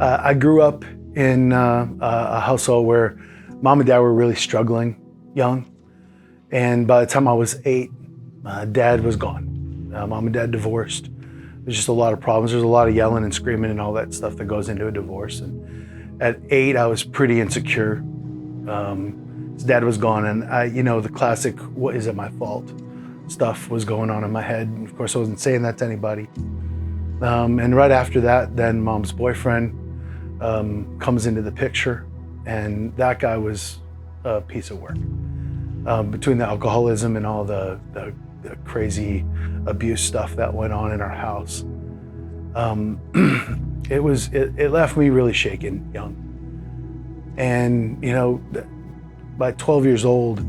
I grew up in a household where mom and dad were really struggling young. And by the time I was 8, dad was gone. Mom and dad divorced. There's just a lot of problems. There's a lot of yelling and screaming and all that stuff that goes into a divorce. And at 8, I was pretty insecure. His dad was gone, and the classic, what is it my fault stuff was going on in my head. And of course, I wasn't saying that to anybody. And right after that, then mom's boyfriend comes into the picture, and that guy was a piece of work. Between the alcoholism and all the crazy abuse stuff that went on in our house, it left me really shaken young. And by 12 years old,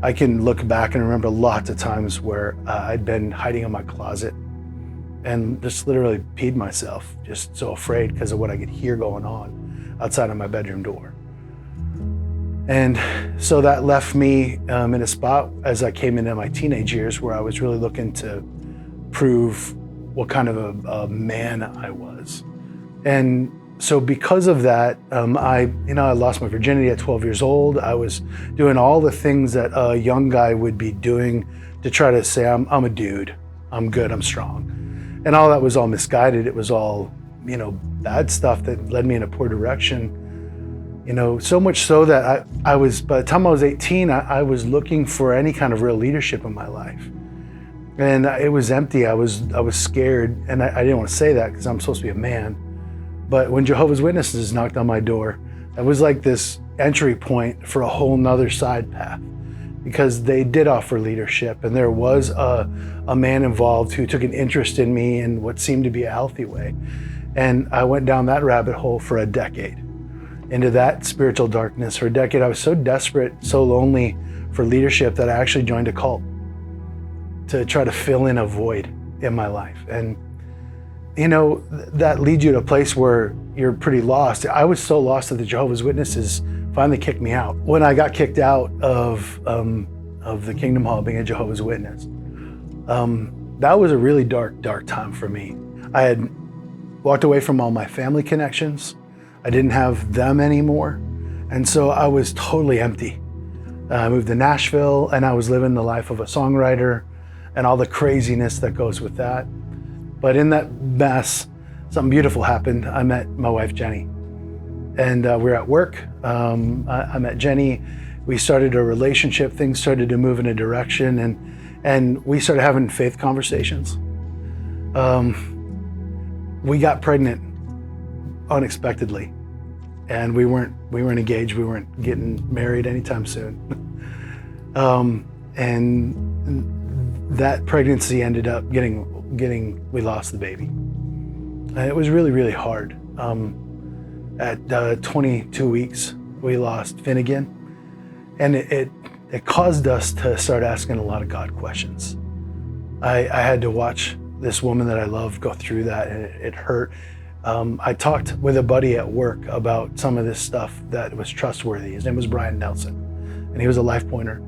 I can look back and remember lots of times where I'd been hiding in my closet and just literally peed myself, just so afraid because of what I could hear going on outside of my bedroom door. And so that left me in a spot as I came into my teenage years where I was really looking to prove what kind of a man I was. And so because of that, I lost my virginity at 12 years old. I was doing all the things that a young guy would be doing to try to say, I'm a dude, I'm good, I'm strong. And all that was all misguided. It was all, bad stuff that led me in a poor direction. So much so that I was, by the time I was 18, I was looking for any kind of real leadership in my life. And it was empty. I was scared. And I didn't want to say that because I'm supposed to be a man. But when Jehovah's Witnesses knocked on my door, it was like this entry point for a whole nother side path, because they did offer leadership, and there was a man involved who took an interest in me in what seemed to be a healthy way. And I went down that rabbit hole for a decade, into that spiritual darkness. For a decade, I was so desperate, so lonely for leadership that I actually joined a cult to try to fill in a void in my life. And that leads you to a place where you're pretty lost. I was so lost that the Jehovah's Witnesses finally kicked me out. When I got kicked out of the Kingdom Hall being a Jehovah's Witness, that was a really dark time for me. I had walked away from all my family connections. I didn't have them anymore. And so I was totally empty. I moved to Nashville, and I was living the life of a songwriter and all the craziness that goes with that. But in that mess, something beautiful happened. I met my wife, Jenny. And we were at work. I met Jenny. We started a relationship. Things started to move in a direction, and we started having faith conversations. We got pregnant unexpectedly, and we weren't engaged. We weren't getting married anytime soon. And that pregnancy ended up we lost the baby. And it was really, really hard. At 22 weeks, we lost Finnegan. And it caused us to start asking a lot of God questions. I had to watch this woman that I love go through that, and it hurt. I talked with a buddy at work about some of this stuff that was trustworthy. His name was Brian Nelson, and he was a LifePointer.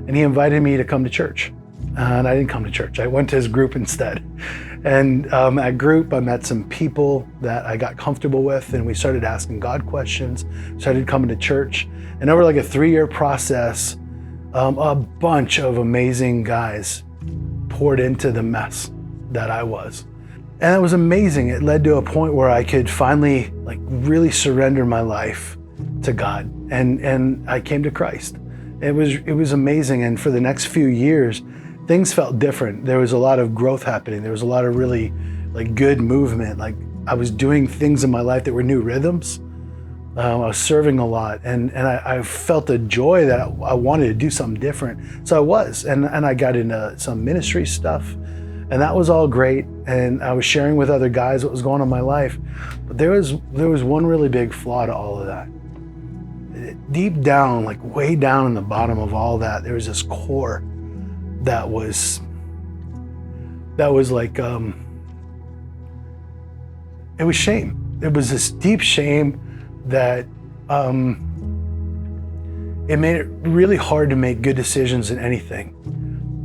And he invited me to come to church. And I didn't come to church. I went to his group instead. And at group, I met some people that I got comfortable with, and we started asking God questions, started coming to church. And over like a 3-year process, a bunch of amazing guys poured into the mess that I was. And it was amazing. It led to a point where I could finally really surrender my life to God. And I came to Christ. It was amazing. And for the next few years, things felt different. There was a lot of growth happening. There was a lot of really good movement. I was doing things in my life that were new rhythms. I was serving a lot, and I felt a joy that I wanted to do something different. So I was, and I got into some ministry stuff, and that was all great. And I was sharing with other guys what was going on in my life. But there was one really big flaw to all of that. Deep down, way down in the bottom of all that, there was this core that was it was shame. It was this deep shame that it made it really hard to make good decisions in anything.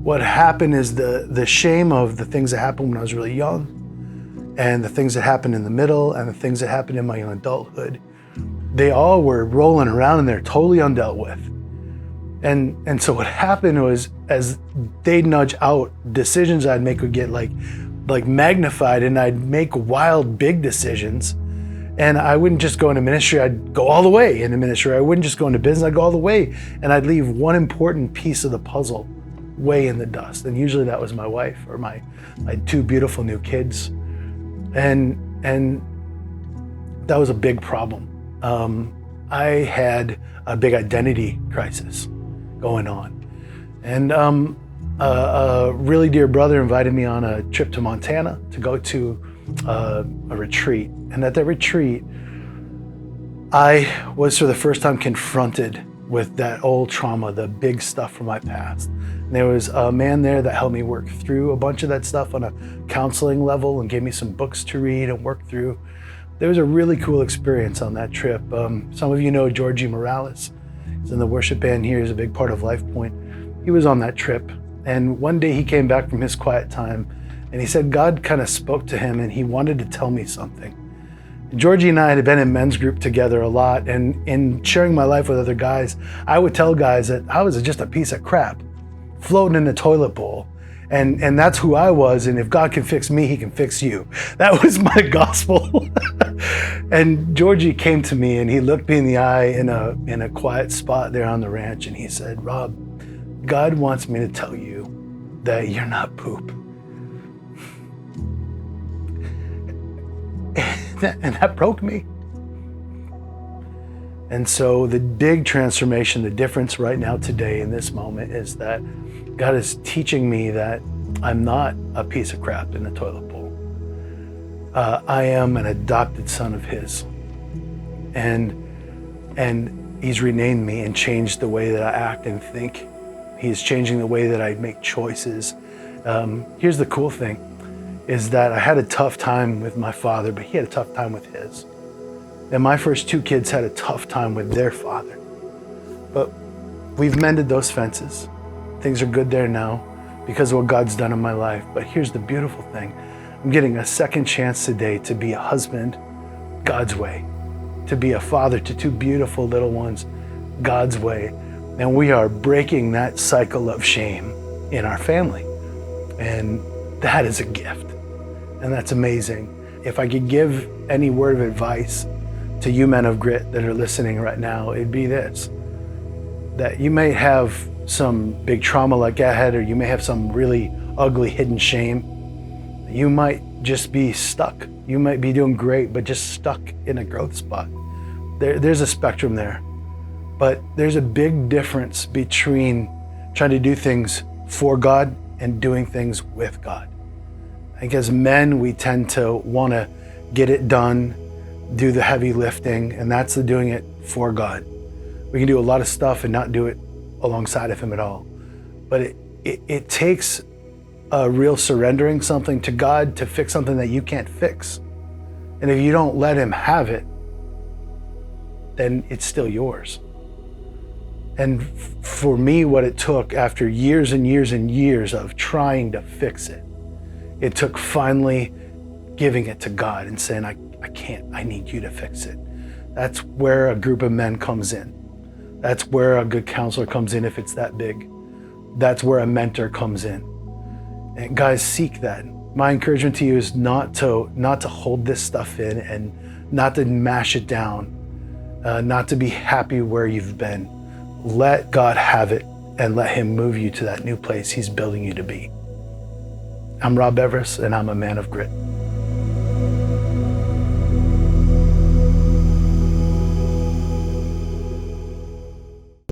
What happened is the shame of the things that happened when I was really young and the things that happened in the middle and the things that happened in my young adulthood, they all were rolling around and they're totally undealt with. And so what happened was, as they'd nudge out, decisions I'd make would get like magnified, and I'd make wild, big decisions. And I wouldn't just go into ministry, I'd go all the way into ministry. I wouldn't just go into business, I'd go all the way. And I'd leave one important piece of the puzzle way in the dust. And usually that was my wife or my two beautiful new kids. And that was a big problem. I had a big identity crisis going on. And a really dear brother invited me on a trip to Montana to go to a retreat. And at that retreat, I was for the first time confronted with that old trauma, the big stuff from my past. And there was a man there that helped me work through a bunch of that stuff on a counseling level and gave me some books to read and work through. There was a really cool experience on that trip. Some of you know Georgie Morales. He's in the worship band here. He's a big part of LifePoint. He was on that trip. And one day he came back from his quiet time and he said God kind of spoke to him and he wanted to tell me something. Georgie and I had been in men's group together a lot, and in sharing my life with other guys, I would tell guys that I was just a piece of crap floating in a toilet bowl. And that's who I was, and if God can fix me, he can fix you. That was my gospel. And Georgie came to me and he looked me in the eye in a quiet spot there on the ranch, and he said, Rob, God wants me to tell you that you're not poop. And that broke me. And so the big transformation, the difference right now today in this moment is that God is teaching me that I'm not a piece of crap in the toilet bowl. I am an adopted son of his. And he's renamed me and changed the way that I act and think. He's changing the way that I make choices. Here's the cool thing, is that I had a tough time with my father, but he had a tough time with his. And my first two kids had a tough time with their father. But we've mended those fences. Things are good there now because of what God's done in my life. But here's the beautiful thing. I'm getting a second chance today to be a husband God's way, to be a father to two beautiful little ones God's way. And we are breaking that cycle of shame in our family. And that is a gift. And that's amazing. If I could give any word of advice to you men of grit that are listening right now, it'd be this: that you may have some big trauma like I had, or you may have some really ugly hidden shame. You might just be stuck. You might be doing great, but just stuck in a growth spot. There's a spectrum there. But there's a big difference between trying to do things for God and doing things with God. I think as men, we tend to want to get it done, do the heavy lifting, and that's the doing it for God. We can do a lot of stuff and not do it alongside of him at all. But it takes a real surrendering something to God to fix something that you can't fix. And if you don't let him have it, then it's still yours. And for me, what it took after years and years and years of trying to fix it, it took finally giving it to God and saying, I can't, I need you to fix it. That's where a group of men comes in. That's where a good counselor comes in if it's that big. That's where a mentor comes in. And guys, seek that. My encouragement to you is not to hold this stuff in and not to mash it down, not to be happy where you've been. Let God have it and let him move you to that new place he's building you to be. I'm Rob Evras, and I'm a man of grit.